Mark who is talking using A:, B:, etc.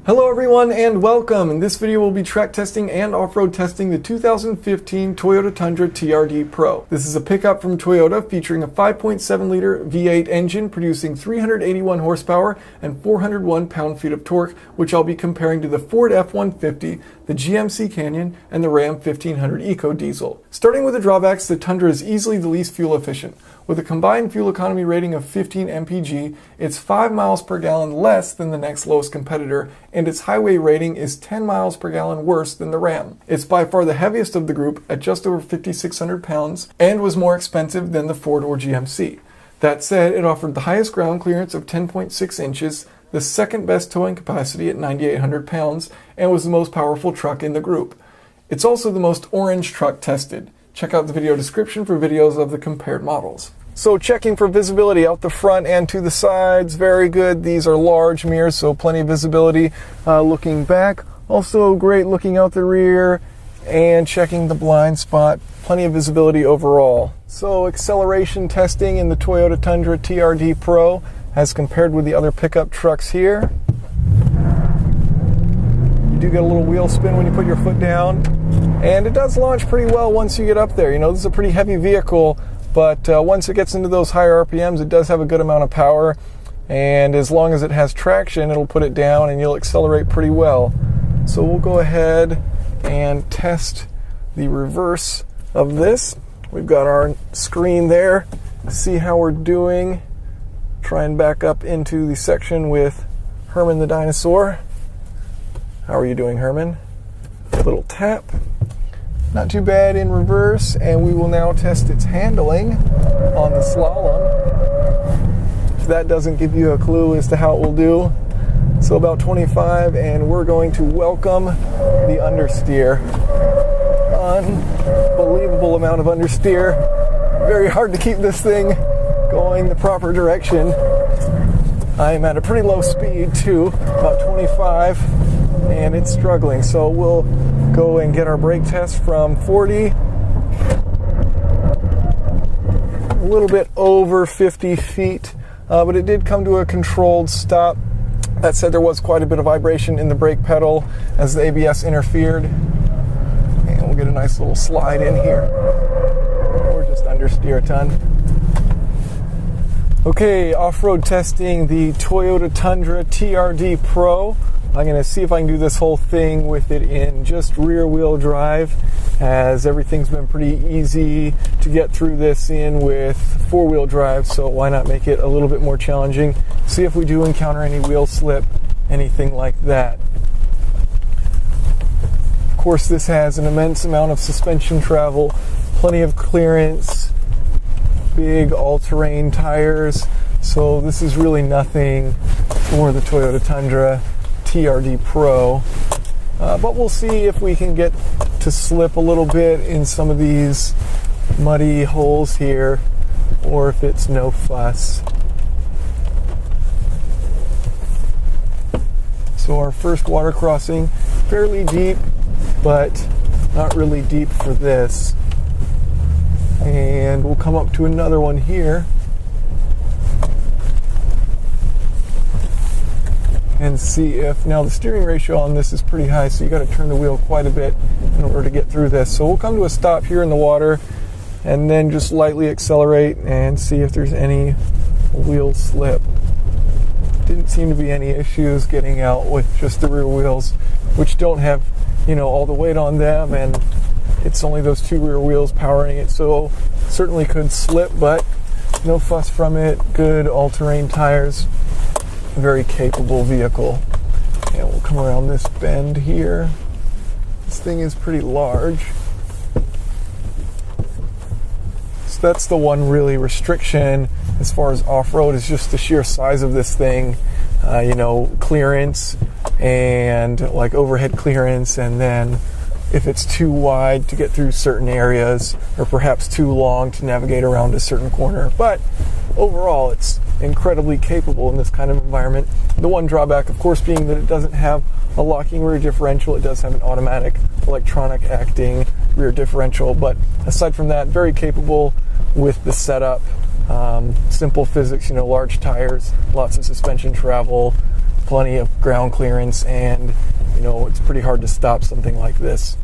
A: Hello everyone and welcome. In this video we'll be track testing and off-road testing the 2015 Toyota Tundra TRD Pro. This is a pickup from Toyota featuring a 5.7 liter V8 engine producing 381 horsepower and 401 pound-feet of torque, which I'll be comparing to the Ford F-150, the GMC Canyon, and the Ram 1500 Eco Diesel. Starting with the drawbacks, the Tundra is easily the least fuel efficient. With a combined fuel economy rating of 15 mpg, it's 5 miles per gallon less than the next lowest competitor, and its highway rating is 10 miles per gallon worse than the Ram. It's by far the heaviest of the group at just over 5,600 pounds and was more expensive than the Ford or GMC. That said, it offered the highest ground clearance of 10.6 inches, the second best towing capacity at 9,800 pounds, and was the most powerful truck in the group. It's also the most orange truck tested. Check out the video description for videos of the compared models. So checking for visibility out the front and to the sides, very good. These are large mirrors, so plenty of visibility. Looking back, also great looking out the rear, and checking the blind spot, plenty of visibility overall. So acceleration testing in the Toyota Tundra TRD Pro as compared with the other pickup trucks here. You do get a little wheel spin when you put your foot down, and it does launch pretty well once you get up there. You know, this is a pretty heavy vehicle, but once it gets into those higher RPMs, it does have a good amount of power, and as long as it has traction, it'll put it down and you'll accelerate pretty well. So we'll go ahead and test the reverse of this. We've got our screen there to see how we're doing. Try and back up into the section with Herman the dinosaur. How are you doing, Herman? A little tap. Not too bad in reverse, and we will now test its handling on the slalom. If that doesn't give you a clue as to how it will do. So about 25, and we're going to welcome the understeer. Unbelievable amount of understeer. Very hard to keep this thing going the proper direction. I'm at a pretty low speed too, about 25, and it's struggling. So we'll go and get our brake test from 40, a little bit over 50 feet, but it did come to a controlled stop. That said, there was quite a bit of vibration in the brake pedal as the ABS interfered, and we'll get a nice little slide in here, or just understeer a ton. Okay, off-road testing the Toyota Tundra TRD Pro. I'm going to see if I can do this whole thing with it in just rear-wheel drive, as everything's been pretty easy to get through this in with four-wheel drive, so why not make it a little bit more challenging? See if we do encounter any wheel slip, anything like that. Of course, this has an immense amount of suspension travel, plenty of clearance, big all-terrain tires, so this is really nothing for the Toyota Tundra TRD Pro, but we'll see if we can get to slip a little bit in some of these muddy holes here, or if it's no fuss. So our first water crossing, fairly deep, but not really deep for this. And we'll come up to another one here and see if, now the steering ratio on this is pretty high, so you got to turn the wheel quite a bit in order to get through this. So we'll come to a stop here in the water and then just lightly accelerate and see if there's any wheel slip. Didn't seem to be any issues getting out with just the rear wheels, which don't have, you know, all the weight on them, and it's only those two rear wheels powering it, so certainly could slip, but no fuss from it. Good all-terrain tires. Very capable vehicle. And we'll come around this bend here. This thing is pretty large. So that's the one really restriction as far as off-road, is just the sheer size of this thing. You know, clearance and like overhead clearance, and then if it's too wide to get through certain areas, or perhaps too long to navigate around a certain corner. But overall, it's incredibly capable in this kind of environment. The one drawback, of course, being that it doesn't have a locking rear differential. It does have an automatic electronic acting rear differential, but aside from that, very capable with the setup. Simple physics, you know, large tires, lots of suspension travel, plenty of ground clearance, and you know, it's pretty hard to stop something like this.